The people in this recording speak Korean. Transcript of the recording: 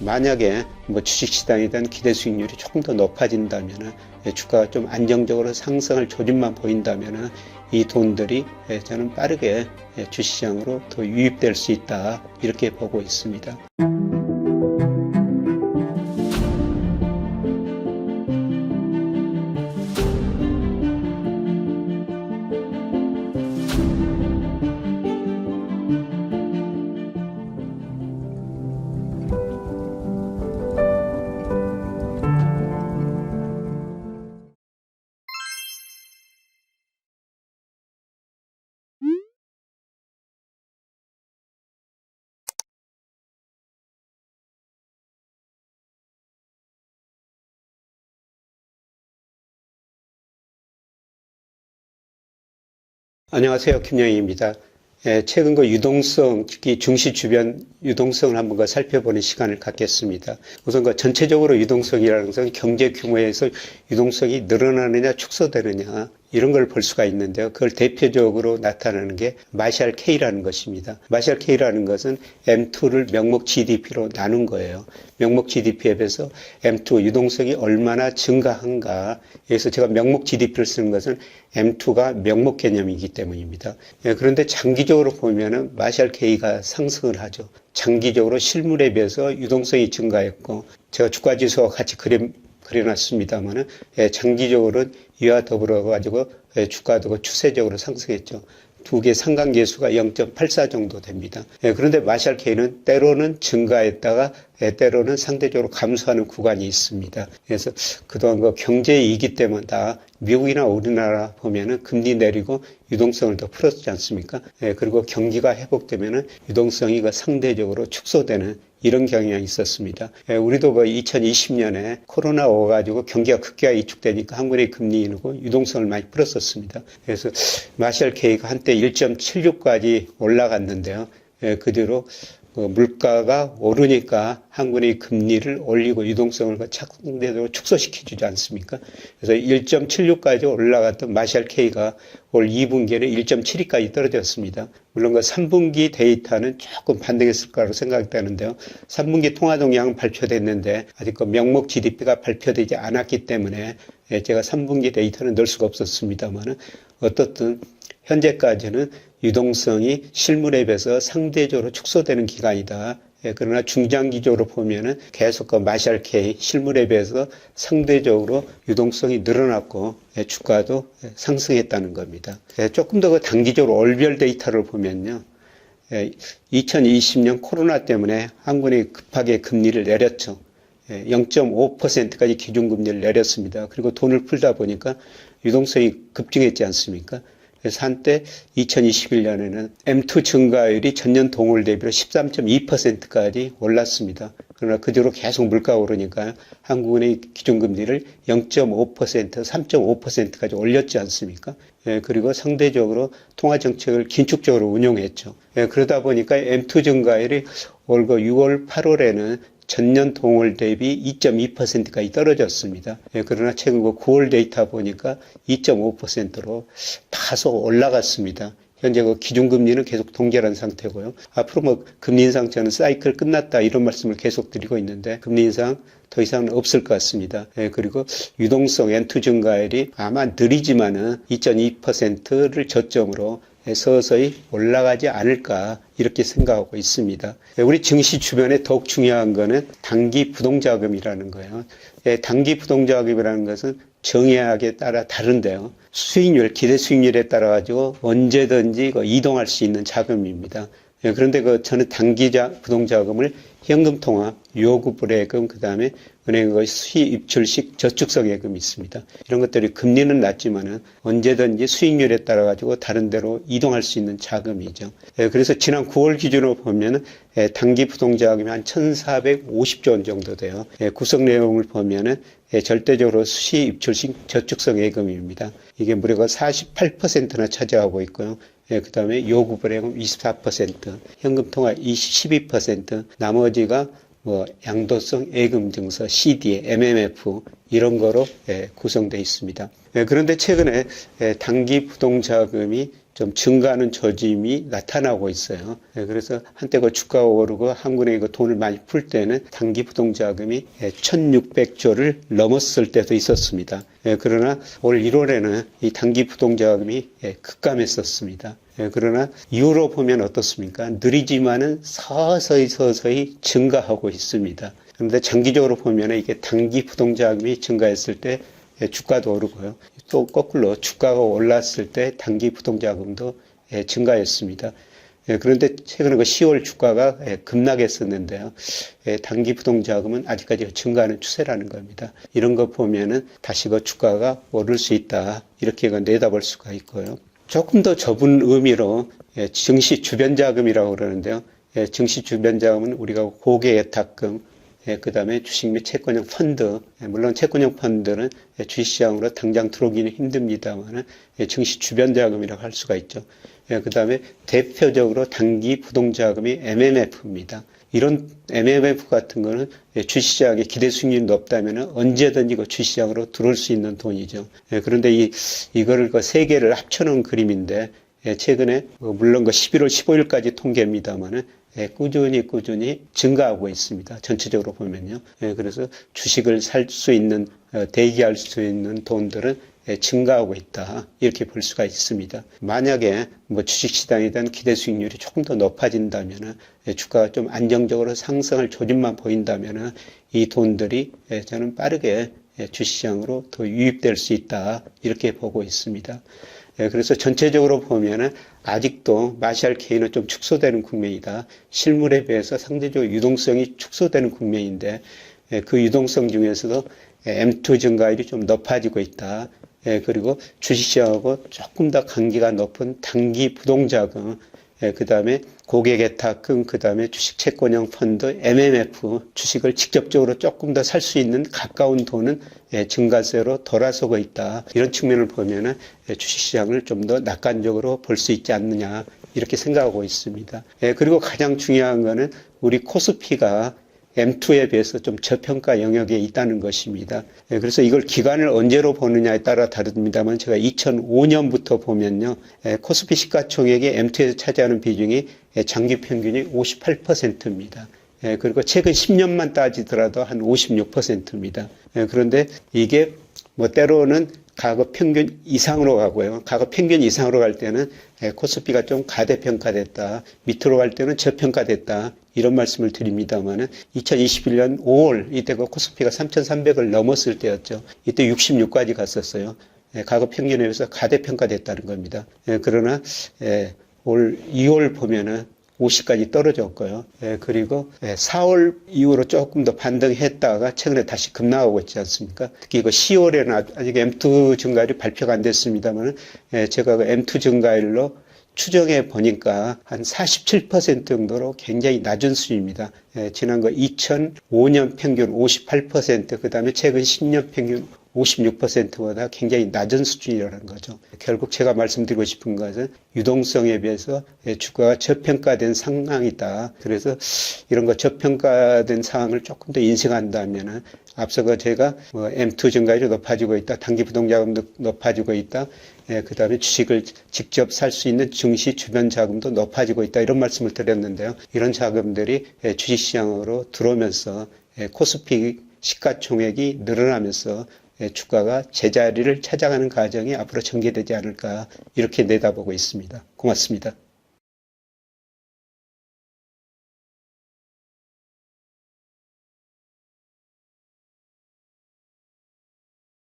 만약에 주식시장에 대한 기대 수익률이 조금 더 높아진다면, 주가가 좀 안정적으로 상승할 조짐만 보인다면 이 돈들이 저는 빠르게 주식시장으로 더 유입될 수 있다, 이렇게 보고 있습니다. 안녕하세요. 김영희입니다. 최근 유동성, 특히 증시 주변 유동성을 한번 살펴보는 시간을 갖겠습니다. 우선 전체적으로 유동성이라는 것은 경제 규모에서 유동성이 늘어나느냐 축소되느냐, 이런 걸 볼 수가 있는데요. 그걸 대표적으로 나타나는 게 마샬 K라는 것입니다. 마샬 K라는 것은 M2를 명목 GDP로 나눈 거예요. 명목 GDP에 비해서 M2 유동성이 얼마나 증가한가. 그래서 제가 명목 GDP를 쓰는 것은 M2가 명목 개념이기 때문입니다. 그런데 장기적으로 보면은 마샬 K가 상승을 하죠. 장기적으로 실물에 비해서 유동성이 증가했고, 제가 주가지수와 같이 그려놨습니다만은, 장기적으로는 이와 더불어 가지고 주가도 추세적으로 상승했죠. 두 개 상관계수가 0.84 정도 됩니다. 그런데 마샬 K는 때로는 증가했다가 때로는 상대적으로 감소하는 구간이 있습니다. 그래서 그동안 경제이기 때문에 다 미국이나 우리나라 보면은 금리 내리고 유동성을 더 풀었지 않습니까? 그리고 경기가 회복되면은 유동성이 상대적으로 축소되는 이런 경향이 있었습니다. 우리도 2020년에 코로나 와가지고 경기가 급격하게 위축되니까 한국의 금리 인하고 유동성을 많이 풀었었습니다. 그래서 마샬 K가 한때 1.76까지 올라갔는데요. 그 뒤로 물가가 오르니까 한국의 금리를 올리고 유동성을 상대적으로 축소시켜주지 않습니까? 그래서 1.76까지 올라갔던 마샬 K가 올 2분기에는 1.72까지 떨어졌습니다. 물론 3분기 데이터는 조금 반등했을 거라고 생각되는데요. 3분기 통화동향은 발표됐는데 아직 명목 GDP가 발표되지 않았기 때문에 제가 3분기 데이터는 넣을 수가 없었습니다만, 어떻든 현재까지는 유동성이 실물에 비해서 상대적으로 축소되는 기간이다. 그러나 중장기적으로 보면은 계속 마샬 K 실물에 비해서 상대적으로 유동성이 늘어났고 주가도 상승했다는 겁니다. 조금 더 단기적으로 월별 데이터를 보면요. 2020년 코로나 때문에 한국이 급하게 금리를 내렸죠. 0.5%까지 기준금리를 내렸습니다. 그리고 돈을 풀다 보니까 유동성이 급증했지 않습니까? 그래서 한때 2021년에는 M2 증가율이 전년 동월 대비로 13.2%까지 올랐습니다. 그러나 그 뒤로 계속 물가가 오르니까 한국은행이 기준금리를 0.5%, 3.5%까지 올렸지 않습니까? 그리고 상대적으로 통화정책을 긴축적으로 운용했죠. 그러다 보니까 M2 증가율이 올 6월, 8월에는 전년 동월 대비 2.2%까지 떨어졌습니다. 그러나 최근 9월 데이터 보니까 2.5%로 다소 올라갔습니다. 현재 기준금리는 계속 동결한 상태고요. 앞으로 금리 인상 저는 사이클 끝났다, 이런 말씀을 계속 드리고 있는데 금리 인상 더 이상은 없을 것 같습니다. 그리고 유동성 M2 증가율이 아마 느리지만은 2.2%를 저점으로 서서히 올라가지 않을까, 이렇게 생각하고 있습니다. 우리 증시 주변에 더욱 중요한 거는 단기 부동자금이라는 거예요. 단기 부동자금이라는 것은 정액에 따라 다른데요. 수익률, 기대 수익률에 따라 가지고 언제든지 이동할 수 있는 자금입니다. 그런데 저는 단기 부동자금을 현금통화, 요구불예금, 그 다음에 은행의 수익 입출식 저축성 예금이 있습니다. 이런 것들이 금리는 낮지만은 언제든지 수익률에 따라 가지고 다른 데로 이동할 수 있는 자금이죠. 그래서 지난 9월 기준으로 보면은 단기 부동자금이 한 1,450조 원 정도 돼요. 구성 내용을 보면은 절대적으로 수익 입출식 저축성 예금입니다. 이게 무려 48%나 차지하고 있고요. 그 다음에 요구불예금 24%, 현금통화 12%, 나머지가 양도성 예금증서, CD, MMF 이런 거로 구성되어 있습니다. 그런데 최근에 단기 부동자금이 좀 증가하는 조짐이 나타나고 있어요. 그래서 한때 그 주가가 오르고 한국은행이 그 돈을 많이 풀 때는 단기 부동자금이 1,600조를 넘었을 때도 있었습니다. 그러나 올 1월에는 이 단기 부동자금이 급감했었습니다. 그러나 이후로 보면 어떻습니까? 느리지만은 서서히 증가하고 있습니다. 그런데 장기적으로 보면 이게 단기 부동자금이 증가했을 때 주가도 오르고요. 또 거꾸로 주가가 올랐을 때 단기 부동자금도 증가했습니다. 그런데 최근에 그 10월 주가가 급락했었는데요. 단기 부동자금은 아직까지 증가하는 추세라는 겁니다. 이런 거 보면은 다시 그 주가가 오를 수 있다. 이렇게 내다볼 수가 있고요. 조금 더 좁은 의미로 증시 주변 자금이라고 그러는데요. 증시 주변 자금은 우리가 고객 예탁금, 그 다음에 주식 및 채권형 펀드, 물론 채권형 펀드는 주식시장으로 당장 들어오기는 힘듭니다만 증시 주변 자금이라고 할 수가 있죠. 그 다음에 대표적으로 단기 부동자금이 MMF입니다. 이런 MMF 같은 거는 주식시장에 기대 수익률이 높다면 언제든지 그 주식시장으로 들어올 수 있는 돈이죠. 그런데 이거를 그 세 개를 합쳐놓은 그림인데 최근에 물론 그 11월 15일까지 통계입니다만은 꾸준히 증가하고 있습니다. 전체적으로 보면요. 그래서 주식을 살 수 있는, 대기할 수 있는 돈들은 증가하고 있다. 이렇게 볼 수가 있습니다. 만약에 주식시장에 대한 기대 수익률이 조금 더 높아진다면, 주가가 좀 안정적으로 상승할 조짐만 보인다면, 이 돈들이 저는 빠르게 주식시장으로 더 유입될 수 있다. 이렇게 보고 있습니다. 그래서 전체적으로 보면은 아직도 마샬 K는 좀 축소되는 국면이다. 실물에 비해서 상대적으로 유동성이 축소되는 국면인데 그 유동성 중에서도 M2 증가율이 좀 높아지고 있다. 그리고 주식시장하고 조금 더 관계가 높은 단기 부동자금, 그 다음에 고객예탁금, 그 다음에 주식 채권형 펀드, MMF, 주식을 직접적으로 조금 더 살 수 있는 가까운 돈은 증가세로 돌아서고 있다. 이런 측면을 보면은 주식시장을 좀 더 낙관적으로 볼 수 있지 않느냐, 이렇게 생각하고 있습니다. 그리고 가장 중요한 거는 우리 코스피가 M2에 비해서 좀 저평가 영역에 있다는 것입니다. 그래서 이걸 기간을 언제로 보느냐에 따라 다릅니다만 제가 2005년부터 보면요. 코스피 시가총액이 M2에서 차지하는 비중이 장기 평균이 58%입니다. 그리고 최근 10년만 따지더라도 한 56%입니다. 그런데 이게 때로는 과거 평균 이상으로 가고요. 과거 평균 이상으로 갈 때는 코스피가 좀 가대평가됐다. 밑으로 갈 때는 저평가됐다. 이런 말씀을 드립니다만은 2021년 5월 이때 그 코스피가 3,300을 넘었을 때였죠. 이때 66까지 갔었어요. 과거 평균에 비해서 가대평가됐다는 겁니다. 그러나 올 2월 보면은 50까지 떨어졌고요. 그리고 4월 이후로 조금 더 반등했다가 최근에 다시 급락하고 있지 않습니까? 특히 그 10월에는 아직 M2 증가율이 발표가 안 됐습니다만 제가 그 M2 증가율로 추정해 보니까 한 47% 정도로 굉장히 낮은 수준입니다. 지난 거 2005년 평균 58%, 그 다음에 최근 10년 평균 56%보다 굉장히 낮은 수준이라는 거죠. 결국 제가 말씀드리고 싶은 것은 유동성에 비해서 주가가 저평가된 상황이다. 그래서 이런 거 저평가된 상황을 조금 더 인식한다면은 앞서 제가 M2 증가율이 높아지고 있다. 단기 부동자금도 높아지고 있다. 그 다음에 주식을 직접 살 수 있는 증시 주변 자금도 높아지고 있다. 이런 말씀을 드렸는데요. 이런 자금들이 주식시장으로 들어오면서 코스피 시가총액이 늘어나면서 주가가 제자리를 찾아가는 과정이 앞으로 전개되지 않을까 이렇게 내다보고 있습니다. 고맙습니다.